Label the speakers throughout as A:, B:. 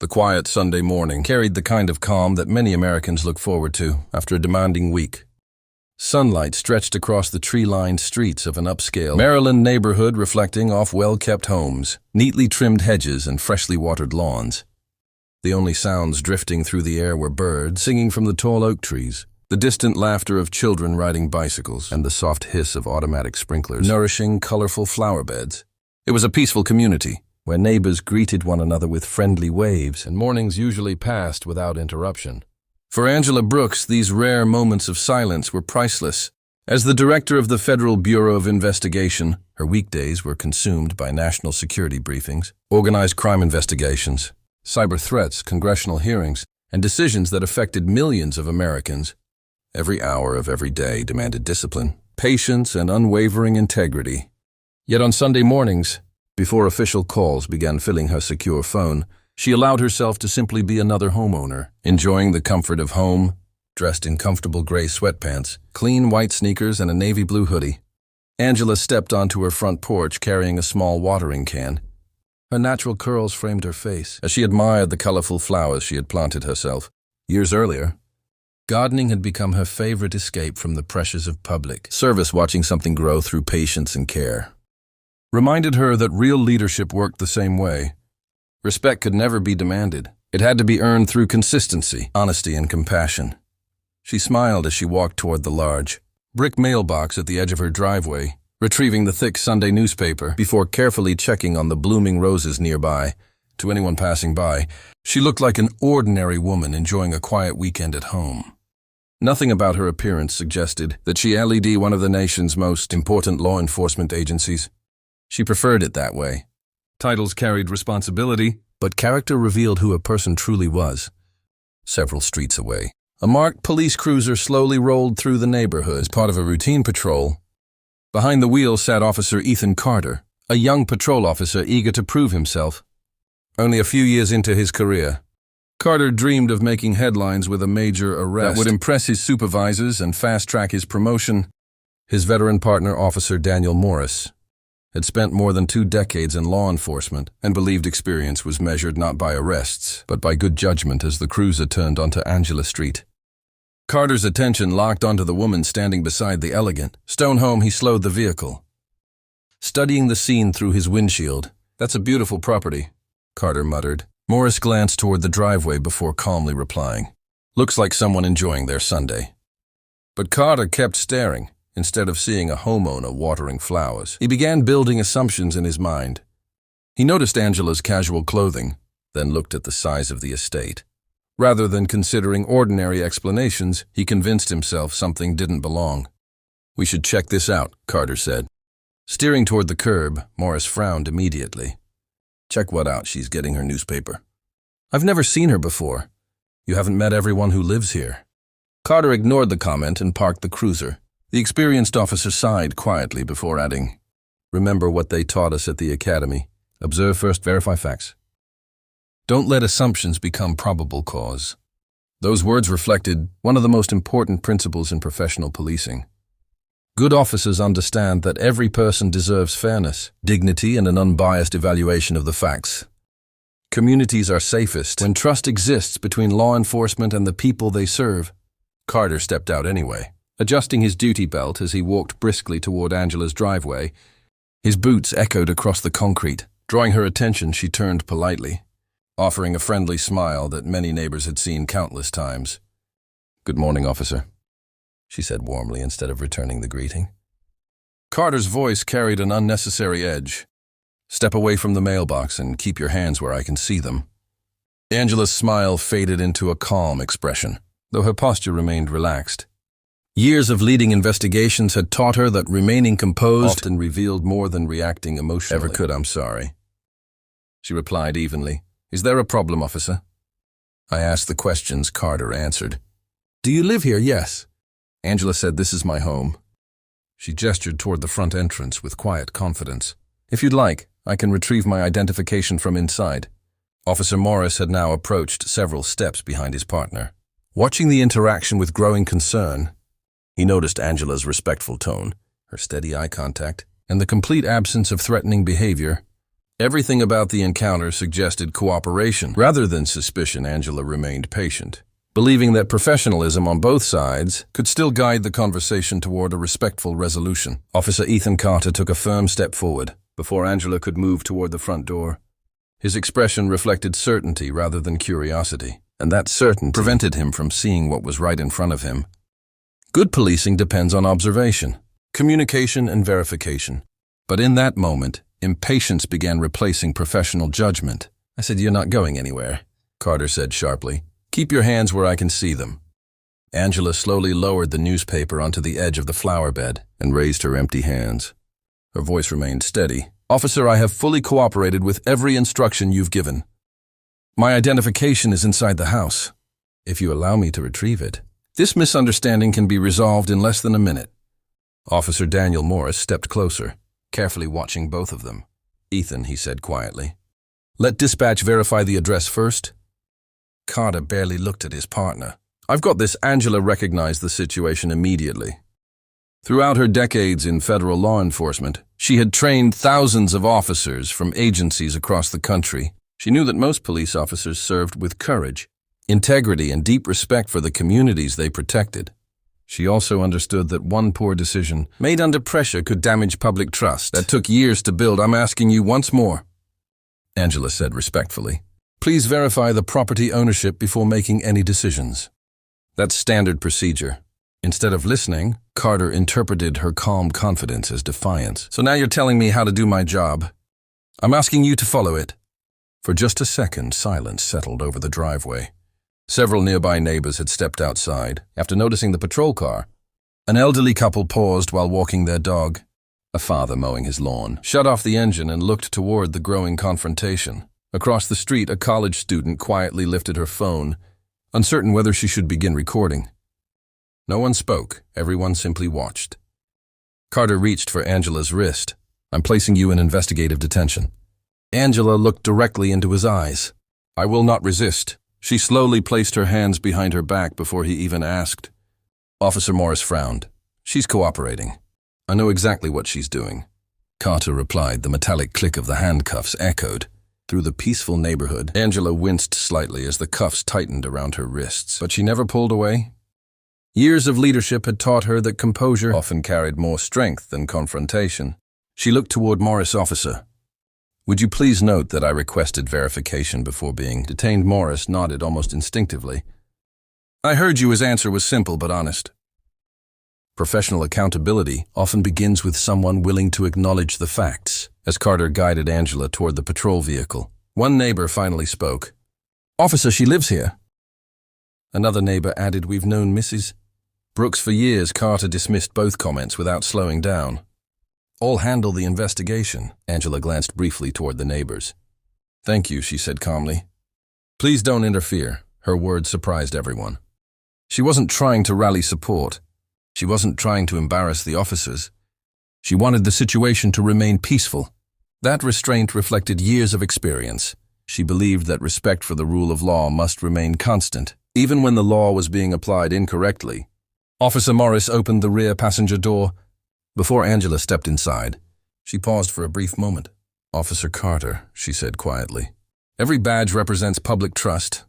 A: The quiet Sunday morning carried the kind of calm that many Americans look forward to after a demanding week. Sunlight stretched across the tree-lined streets of an upscale Maryland neighborhood reflecting off well-kept homes, neatly trimmed hedges, and freshly watered lawns. The only sounds drifting through the air were birds singing from the tall oak trees, the distant laughter of children riding bicycles, and the soft hiss of automatic sprinklers nourishing colorful flower beds. It was a peaceful community, where neighbors greeted one another with friendly waves, and mornings usually passed without interruption. For Angela Brooks, these rare moments of silence were priceless. As the director of the Federal Bureau of Investigation, her weekdays were consumed by national security briefings, organized crime investigations, cyber threats, congressional hearings, and decisions that affected millions of Americans. Every hour of every day demanded discipline, patience, and unwavering integrity. Yet on Sunday mornings, before official calls began filling her secure phone, she allowed herself to simply be another homeowner, enjoying the comfort of home, dressed in comfortable gray sweatpants, clean white sneakers, and a navy blue hoodie. Angela stepped onto her front porch carrying a small watering can. Her natural curls framed her face as she admired the colorful flowers she had planted herself. Years earlier, gardening had become her favorite escape from the pressures of public service. Watching something grow through patience and care reminded her that real leadership worked the same way. Respect could never be demanded. It had to be earned through consistency, honesty, and compassion. She smiled as she walked toward the large, brick mailbox at the edge of her driveway, retrieving the thick Sunday newspaper before carefully checking on the blooming roses nearby. To anyone passing by, she looked like an ordinary woman enjoying a quiet weekend at home. Nothing about her appearance suggested that she led one of the nation's most important law enforcement agencies. She preferred it that way. Titles carried responsibility, but character revealed who a person truly was. Several streets away, a marked police cruiser slowly rolled through the neighborhood as part of a routine patrol. Behind the wheel sat Officer Ethan Carter, a young patrol officer eager to prove himself. Only a few years into his career, Carter dreamed of making headlines with a major arrest that would impress his supervisors and fast-track his promotion. His veteran partner, Officer Daniel Morris, had spent more than 2 decades in law enforcement and believed experience was measured not by arrests, but by good judgment as the cruiser turned onto Angela Street. Carter's attention locked onto the woman standing beside the elegant stone home. He slowed the vehicle, studying the scene through his windshield. "That's a beautiful property," Carter muttered. Morris glanced toward the driveway before calmly replying, "Looks like someone enjoying their Sunday." But Carter kept staring. Instead of seeing a homeowner watering flowers, he began building assumptions in his mind. He noticed Angela's casual clothing, then looked at the size of the estate. Rather than considering ordinary explanations, he convinced himself something didn't belong. "We should check this out," Carter said. Steering toward the curb, Morris frowned immediately. "Check what out? She's getting her newspaper." "I've never seen her before." "You haven't met everyone who lives here." Carter ignored the comment and parked the cruiser. The experienced officer sighed quietly before adding, "Remember what they taught us at the academy. Observe first, verify facts. Don't let assumptions become probable cause." Those words reflected one of the most important principles in professional policing. Good officers understand that every person deserves fairness, dignity, and an unbiased evaluation of the facts. Communities are safest when trust exists between law enforcement and the people they serve. Carter stepped out anyway, adjusting his duty belt as he walked briskly toward Angela's driveway. His boots echoed across the concrete. Drawing her attention, she turned politely, offering a friendly smile that many neighbors had seen countless times. "Good morning, officer," she said warmly instead of returning the greeting. Carter's voice carried an unnecessary edge. "Step away from the mailbox and keep your hands where I can see them." Angela's smile faded into a calm expression, though her posture remained relaxed. Years of leading investigations had taught her that remaining composed often revealed more than reacting emotionally. "Ever could, I'm sorry," she replied evenly. "Is there a problem, officer?" "I asked the questions," Carter answered. "Do you live here?" "Yes." Angela said, "This is my home." She gestured toward the front entrance with quiet confidence. "If you'd like, I can retrieve my identification from inside." Officer Morris had now approached several steps behind his partner. Watching the interaction with growing concern, he noticed Angela's respectful tone, her steady eye contact, and the complete absence of threatening behavior. Everything about the encounter suggested cooperation. Rather than suspicion, Angela remained patient, believing that professionalism on both sides could still guide the conversation toward a respectful resolution. Officer Ethan Carter took a firm step forward before Angela could move toward the front door. His expression reflected certainty rather than curiosity, and that certainty prevented him from seeing what was right in front of him. Good policing depends on observation, communication, and verification. But in that moment, impatience began replacing professional judgment. "I said you're not going anywhere," Carter said sharply. "Keep your hands where I can see them." Angela slowly lowered the newspaper onto the edge of the flower bed and raised her empty hands. Her voice remained steady. "Officer, I have fully cooperated with every instruction you've given. My identification is inside the house, if you allow me to retrieve it. This misunderstanding can be resolved in less than a minute." Officer Daniel Morris stepped closer, carefully watching both of them. "Ethan," he said quietly, "let dispatch verify the address first." Carter barely looked at his partner. "I've got this." Angela recognized the situation immediately. Throughout her decades in federal law enforcement, she had trained thousands of officers from agencies across the country. She knew that most police officers served with courage, integrity, and deep respect for the communities they protected. She also understood that one poor decision made under pressure could damage public trust that took years to build. "I'm asking you once more," Angela said respectfully. "Please verify the property ownership before making any decisions." That's standard procedure. Instead of listening, Carter interpreted her calm confidence as defiance. "So now you're telling me how to do my job. I'm asking you to follow it." For just a second, silence settled over the driveway. Several nearby neighbors had stepped outside. After noticing the patrol car, an elderly couple paused while walking their dog. A father mowing his lawn shut off the engine and looked toward the growing confrontation. Across the street, a college student quietly lifted her phone, uncertain whether she should begin recording. No one spoke. Everyone simply watched. Carter reached for Angela's wrist. "I'm placing you in investigative detention." Angela looked directly into his eyes. "I will not resist." She slowly placed her hands behind her back before he even asked. Officer Morris frowned. "She's cooperating. I know exactly what she's doing." Carter replied. The metallic click of the handcuffs echoed through the peaceful neighborhood. Angela winced slightly as the cuffs tightened around her wrists, but she never pulled away. Years of leadership had taught her that composure often carried more strength than confrontation. She looked toward Morris. "Officer, would you please note that I requested verification before being detained?" Morris nodded almost instinctively. "I heard you." His answer was simple but honest. Professional accountability often begins with someone willing to acknowledge the facts. As Carter guided Angela toward the patrol vehicle, one neighbor finally spoke. "Officer, she lives here." Another neighbor added, "We've known Mrs. Brooks for years." Carter dismissed both comments without slowing down. "I'll handle the investigation." Angela glanced briefly toward the neighbors. "Thank you," she said calmly. "Please don't interfere." Her words surprised everyone. She wasn't trying to rally support. She wasn't trying to embarrass the officers. She wanted the situation to remain peaceful. That restraint reflected years of experience. She believed that respect for the rule of law must remain constant, even when the law was being applied incorrectly. Officer Morris opened the rear passenger door. Before Angela stepped inside, she paused for a brief moment. "Officer Carter," she said quietly, "every badge represents public trust.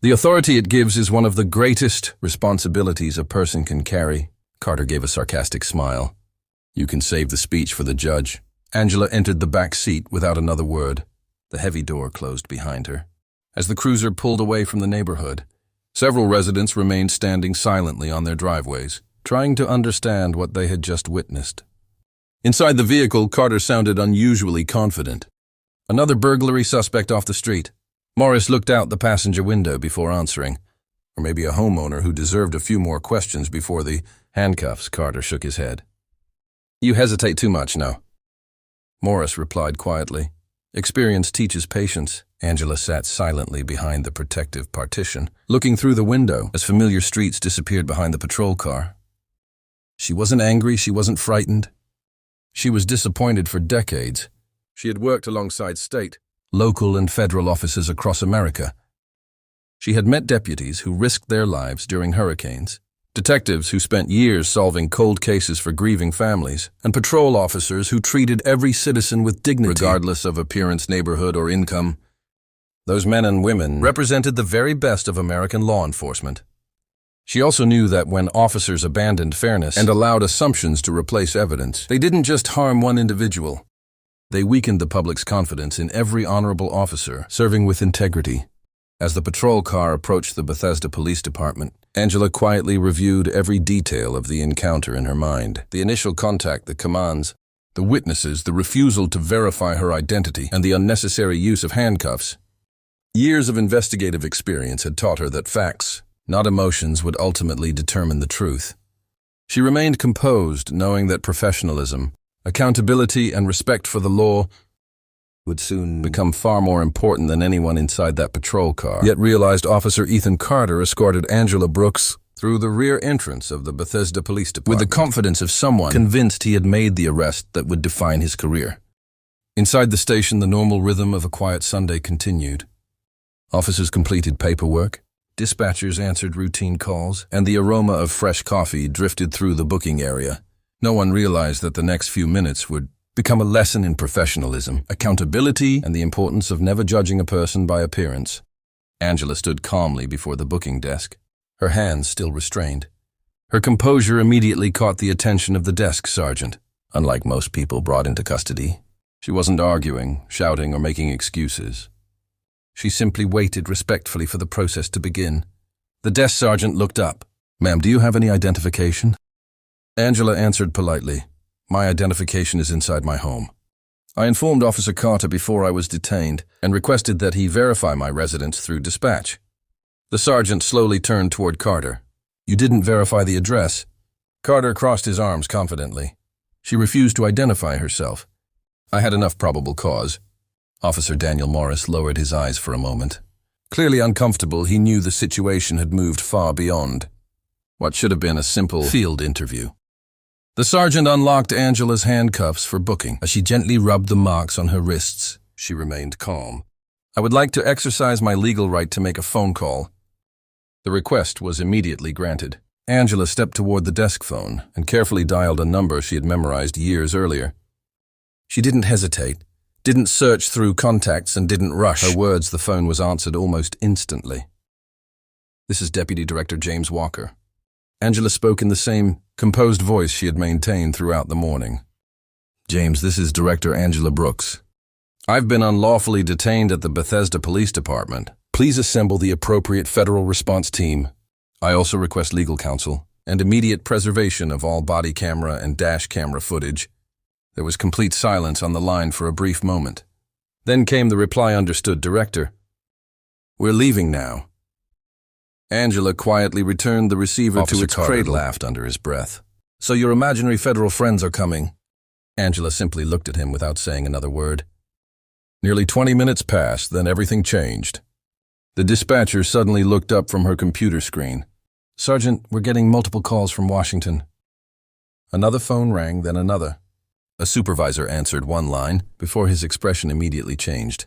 A: The authority it gives is one of the greatest responsibilities a person can carry." Carter gave a sarcastic smile. "You can save the speech for the judge." Angela entered the back seat without another word. The heavy door closed behind her. As the cruiser pulled away from the neighborhood, several residents remained standing silently on their driveways, trying to understand what they had just witnessed. Inside the vehicle, Carter sounded unusually confident. "Another burglary suspect off the street." Morris looked out the passenger window before answering. "Or maybe a homeowner who deserved a few more questions before the handcuffs." Carter shook his head. "You hesitate too much now." Morris replied quietly. "Experience teaches patience." Angela sat silently behind the protective partition, looking through the window as familiar streets disappeared behind the patrol car. She wasn't angry, she wasn't frightened. She was disappointed. For decades, she had worked alongside state, local, and federal officers across America. She had met deputies who risked their lives during hurricanes, Detectives who spent years solving cold cases for grieving families, and patrol officers who treated every citizen with dignity, regardless of appearance, neighborhood, or income. Those men and women represented the very best of American law enforcement. She also knew that when officers abandoned fairness and allowed assumptions to replace evidence, they didn't just harm one individual. They weakened the public's confidence in every honorable officer serving with integrity. As the patrol car approached the Bethesda Police Department, Angela quietly reviewed every detail of the encounter in her mind. The initial contact, the commands, the witnesses, the refusal to verify her identity, and the unnecessary use of handcuffs. Years of investigative experience had taught her that facts, not emotions, would ultimately determine the truth. She remained composed, knowing that professionalism, accountability, and respect for the law would soon become far more important than anyone inside that patrol car. Yet realized Officer Ethan Carter escorted Angela Brooks through the rear entrance of the Bethesda Police Department with the confidence of someone convinced he had made the arrest that would define his career. Inside the station, the normal rhythm of a quiet Sunday continued. Officers completed paperwork, dispatchers answered routine calls, and the aroma of fresh coffee drifted through the booking area. No one realized that the next few minutes would become a lesson in professionalism, accountability, and the importance of never judging a person by appearance. Angela stood calmly before the booking desk, her hands still restrained. Her composure immediately caught the attention of the desk sergeant. Unlike most people brought into custody, she wasn't arguing, shouting, or making excuses. She simply waited respectfully for the process to begin. The desk sergeant looked up. "Ma'am, do you have any identification?" Angela answered politely. "My identification is inside my home. I informed Officer Carter before I was detained and requested that he verify my residence through dispatch." The sergeant slowly turned toward Carter. "You didn't verify the address?" Carter crossed his arms confidently. She refused to identify herself. "I had enough probable cause." Officer Daniel Morris lowered his eyes for a moment. Clearly uncomfortable, he knew the situation had moved far beyond what should have been a simple field interview. The sergeant unlocked Angela's handcuffs for booking. As she gently rubbed the marks on her wrists, she remained calm. "I would like to exercise my legal right to make a phone call." The request was immediately granted. Angela stepped toward the desk phone and carefully dialed a number she had memorized years earlier. She didn't hesitate, didn't search through contacts, and didn't rush her words. The phone was answered almost instantly. "This is Deputy Director James Walker." Angela spoke in the same composed voice she had maintained throughout the morning. "James, this is Director Angela Brooks. I've been unlawfully detained at the Bethesda Police Department. Please assemble the appropriate federal response team. I also request legal counsel and immediate preservation of all body camera and dash camera footage." There was complete silence on the line for a brief moment. Then came the reply, "Understood, Director. We're leaving now." Angela quietly returned the receiver to its cradle. Laughed under his breath. "So your imaginary federal friends are coming?" Angela simply looked at him without saying another word. Nearly 20 minutes passed, then everything changed. The dispatcher suddenly looked up from her computer screen. "Sergeant, we're getting multiple calls from Washington." Another phone rang, then another. A supervisor answered one line before his expression immediately changed.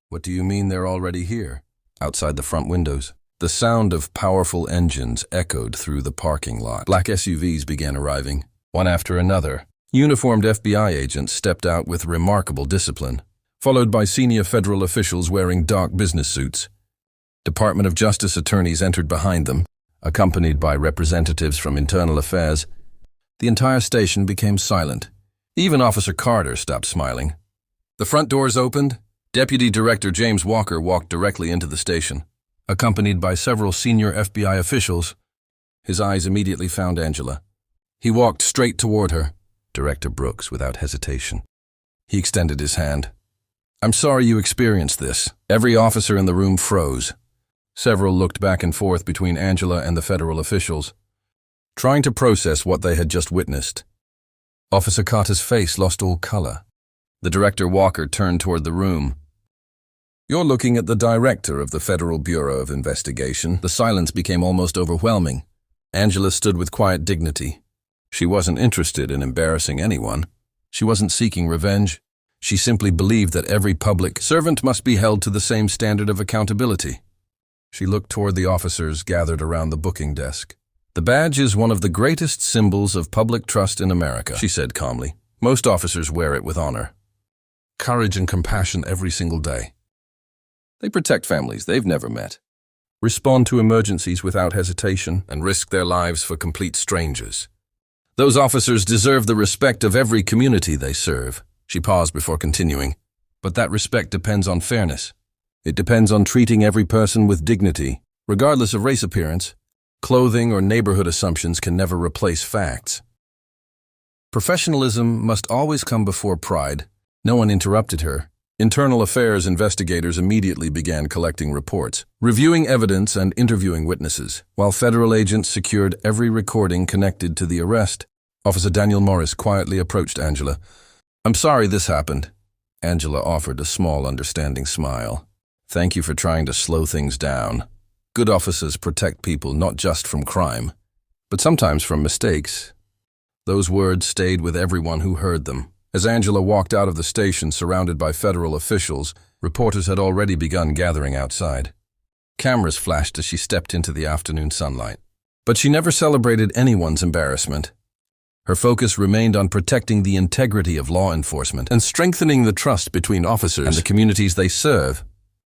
A: "What do you mean they're already here?" Outside the front windows, the sound of powerful engines echoed through the parking lot. Black SUVs began arriving, one after another. Uniformed FBI agents stepped out with remarkable discipline, followed by senior federal officials wearing dark business suits. Department of Justice attorneys entered behind them, accompanied by representatives from Internal Affairs. The entire station became silent. Even Officer Carter stopped smiling. The front doors opened. Deputy Director James Walker walked directly into the station, accompanied by several senior FBI officials. His eyes immediately found Angela. He walked straight toward her. Director Brooks, without hesitation. He extended his hand. "I'm sorry you experienced this." Every officer in the room froze. Several looked back and forth between Angela and the federal officials, trying to process what they had just witnessed. Officer Carter's face lost all color. The Director Walker turned toward the room. "You're looking at the director of the Federal Bureau of Investigation." The silence became almost overwhelming. Angela stood with quiet dignity. She wasn't interested in embarrassing anyone. She wasn't seeking revenge. She simply believed that every public servant must be held to the same standard of accountability. She looked toward the officers gathered around the booking desk. "The badge is one of the greatest symbols of public trust in America," she said calmly. "Most officers wear it with honor. Courage and compassion every single day. They protect families they've never met, respond to emergencies without hesitation, and risk their lives for complete strangers. Those officers deserve the respect of every community they serve." She paused before continuing. "But that respect depends on fairness. It depends on treating every person with dignity, regardless of race appearance. Clothing or neighborhood assumptions can never replace facts. Professionalism must always come before pride." No one interrupted her. Internal affairs investigators immediately began collecting reports, reviewing evidence and interviewing witnesses, while federal agents secured every recording connected to the arrest. Officer Daniel Morris quietly approached Angela. "I'm sorry this happened." Angela offered a small, understanding smile. "Thank you for trying to slow things down. Good officers protect people not just from crime, but sometimes from mistakes." Those words stayed with everyone who heard them. As Angela walked out of the station surrounded by federal officials, reporters had already begun gathering outside. Cameras flashed as she stepped into the afternoon sunlight. But she never celebrated anyone's embarrassment. Her focus remained on protecting the integrity of law enforcement and strengthening the trust between officers and the communities they serve.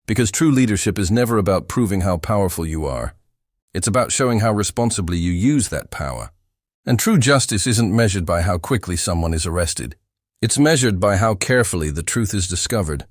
A: Because true leadership is never about proving how powerful you are. It's about showing how responsibly you use that power. And true justice isn't measured by how quickly someone is arrested. It's measured by how carefully the truth is discovered.